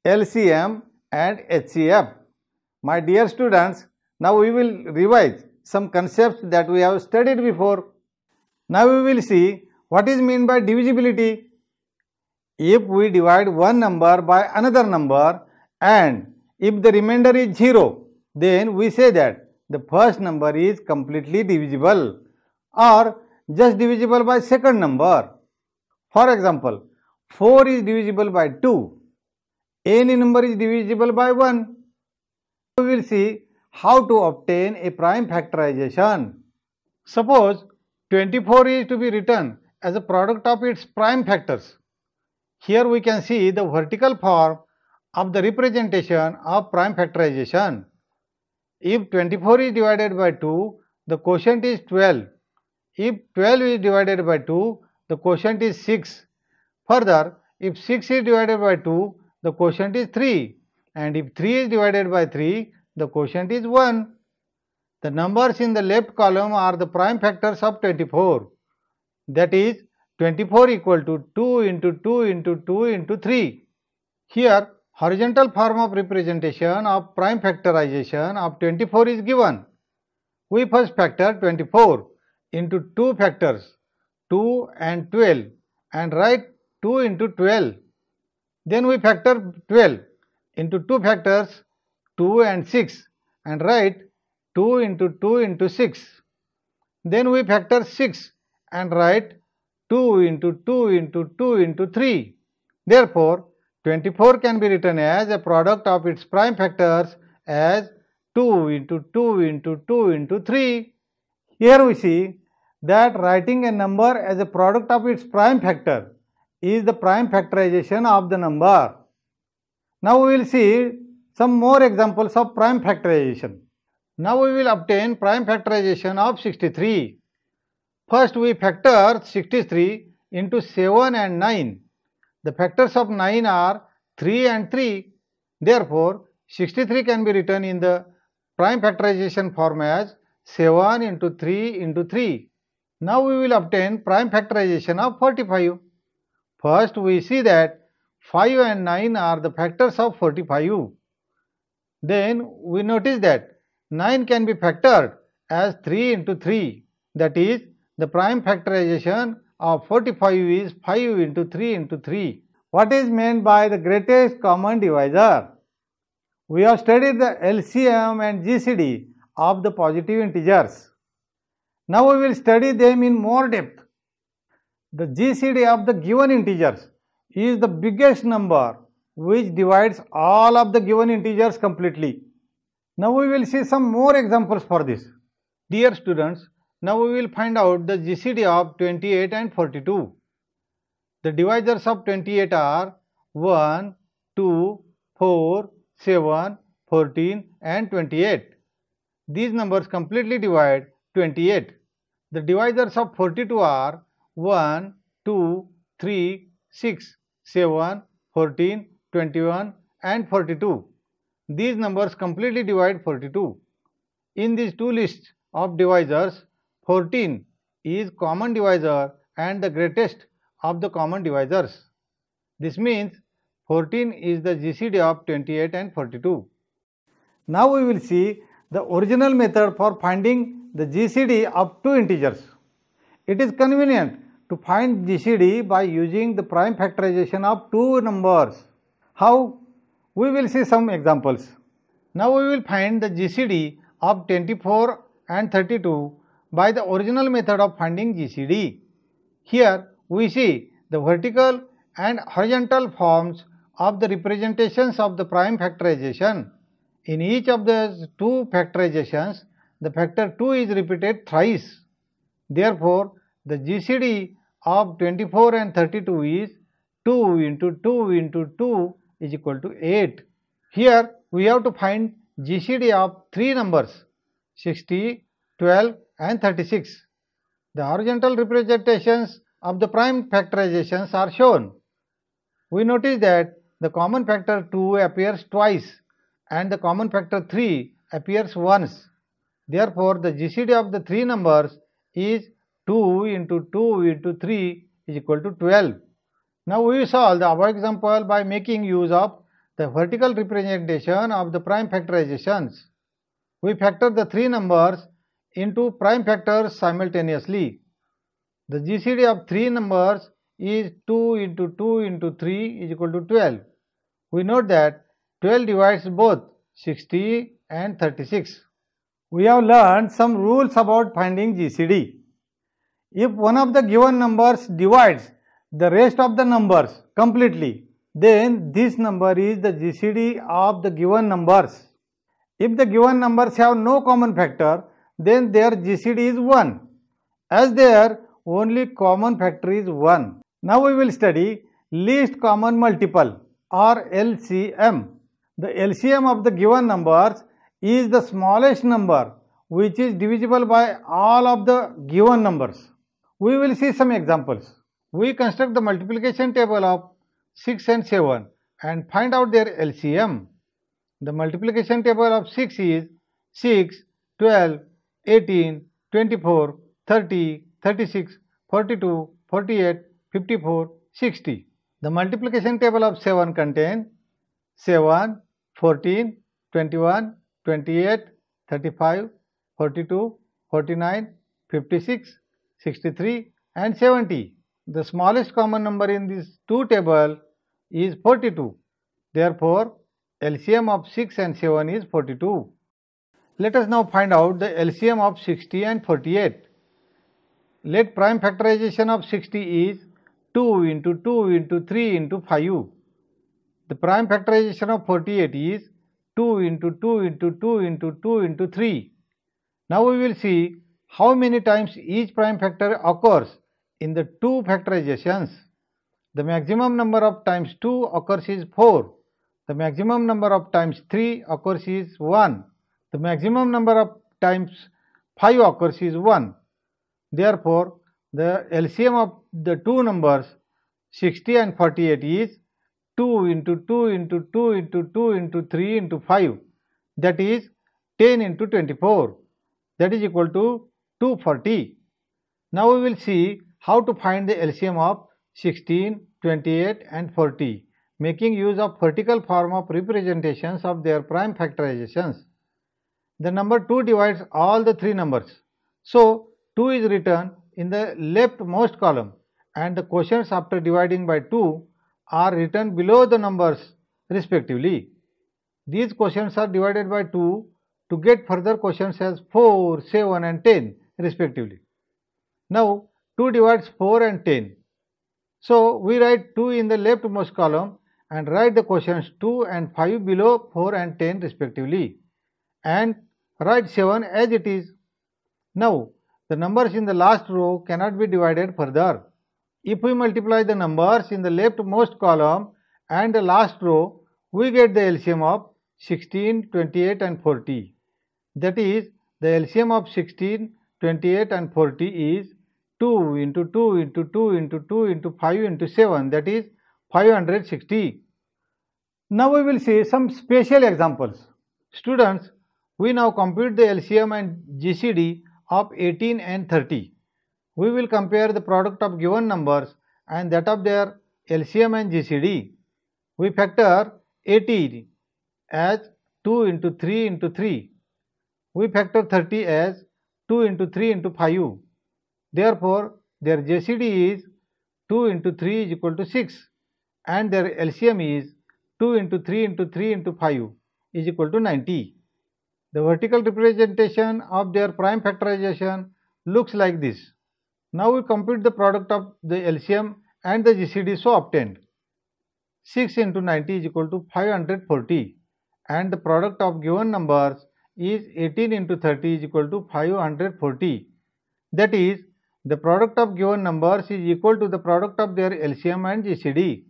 LCM and HCF. My dear students, now we will revise some concepts that we have studied before. Now we will see what is meant by divisibility. If we divide one number by another number and if the remainder is 0, then we say that the first number is completely divisible or just divisible by second number. For example, 4 is divisible by 2. Any number is divisible by 1. We will see how to obtain a prime factorization. Suppose 24 is to be written as a product of its prime factors. Here we can see the vertical form of the representation of prime factorization. If 24 is divided by 2, the quotient is 12. If 12 is divided by 2, the quotient is 6. Further, if 6 is divided by 2, the quotient is 3. And if 3 is divided by 3, the quotient is 1. The numbers in the left column are the prime factors of 24. That is 24 equal to 2 into 2 into 2 into 3. Here, horizontal form of representation of prime factorization of 24 is given. We first factor 24 into 2 factors, 2 and 12, and write 2 into 12. Then we factor 12 into 2 factors, 2 and 6, and write 2 into 2 into 6. Then we factor 6 and write 2 into 2 into 2 into 3. Therefore, 24 can be written as a product of its prime factors as 2 into 2 into 2 into 3. Here we see that writing a number as a product of its prime factor is the prime factorization of the number. Now we will see some more examples of prime factorization. Now we will obtain prime factorization of 63. First we factor 63 into 7 and 9. The factors of 9 are 3 and 3. Therefore, 63 can be written in the prime factorization form as 7 into 3 into 3. Now we will obtain prime factorization of 45. First we see that 5 and 9 are the factors of 45. Then we notice that 9 can be factored as 3 into 3. That is, the prime factorization of 45 is 5 into 3 into 3. What is meant by the greatest common divisor? We have studied the LCM and Gcd of the positive integers. Now we will study them in more depth. The Gcd of the given integers is the biggest number which divides all of the given integers completely. Now we will see some more examples for this. Dear students, now we will find out the Gcd of 28 and 42. The divisors of 28 are 1, 2, 4, 7, 14 and 28. These numbers completely divide 28. The divisors of 42 are 1, 2, 3, 6, 7, 14, 21 and 42. These numbers completely divide 42. In these two lists of divisors, 14 is common divisor and the greatest of the common divisors. This means 14 is the Gcd of 28 and 42. Now we will see the original method for finding the Gcd of two integers. It is convenient to find Gcd by using the prime factorization of two numbers. How? We will see some examples. Now we will find the Gcd of 24 and 32 by the original method of finding Gcd. Here we see the vertical and horizontal forms of the representations of the prime factorization. In each of the two factorizations, the factor 2 is repeated thrice. Therefore, the Gcd of 24 and 32 is 2 into 2 into 2 is equal to 8. Here we have to find Gcd of three numbers 60, 12 and 36. The horizontal representations of the prime factorizations are shown. We notice that the common factor 2 appears twice and the common factor 3 appears once. Therefore, the Gcd of the three numbers is 2 into 2 into 3 is equal to 12. Now we solve the above example by making use of the vertical representation of the prime factorizations. We factor the three numbers into prime factors simultaneously. The GCD of three numbers is 2 into 2 into 3 is equal to 12. We note that 12 divides both 60 and 36. We have learned some rules about finding GCD. If one of the given numbers divides the rest of the numbers completely, then this number is the GCD of the given numbers. If the given numbers have no common factor, then their GCD is 1, as their only common factor is 1. Now we will study least common multiple or LCM. The LCM of the given numbers is the smallest number which is divisible by all of the given numbers. We will see some examples. We construct the multiplication table of 6 and 7 and find out their LCM. The multiplication table of 6 is 6, 12, 18, 24, 30, 36, 42, 48, 54, 60. The multiplication table of 7 contains 7, 14, 21, 28, 35, 42, 49, 56, 63 and 70. The smallest common number in these two tables is 42. Therefore, LCM of 6 and 7 is 42. Let us now find out the LCM of 60 and 48. Let prime factorization of 60 is 2 into 2 into 3 into 5. The prime factorization of 48 is 2 into 2 into 2 into 2 into 3. Now we will see how many times each prime factor occurs in the two factorizations. The maximum number of times 2 occurs is 4. The maximum number of times 3 occurs is 1. The maximum number of times 5 occurs is 1. Therefore, the LCM of the two numbers 60 and 48 is 2 into 2 into 2 into 2 into 3 into 5, that is 10 into 24, that is equal to 240. Now we will see how to find the LCM of 16, 28 and 40, making use of vertical form of representations of their prime factorizations. The number 2 divides all the three numbers. So, 2 is written in the leftmost column and the quotients after dividing by 2 are written below the numbers respectively. These quotients are divided by 2 to get further quotients as 4, 7 and 10 respectively. Now, 2 divides 4 and 10. So, we write 2 in the leftmost column and write the quotients 2 and 5 below 4 and 10 respectively, and write 7 as it is. Now, the numbers in the last row cannot be divided further. If we multiply the numbers in the leftmost column and the last row, we get the LCM of 16, 28 and 40. That is, the LCM of 16, 28 and 40 is 2 into 2 into 2 into 2 into 5 into 7, that is 560. Now we will see some special examples. Students, we now compute the LCM and GCD of 18 and 30. We will compare the product of given numbers and that of their LCM and GCD. We factor 18 as 2 into 3 into 3. We factor 30 as 2 into 3 into 5. Therefore, their GCD is 2 into 3 is equal to 6 and their LCM is 2 into 3 into 3 into 5 is equal to 90. The vertical representation of their prime factorization looks like this. Now we compute the product of the LCM and the GCD so obtained. 6 into 90 is equal to 540 and the product of given numbers is 18 into 30 is equal to 540. That is, the product of given numbers is equal to the product of their LCM and GCD.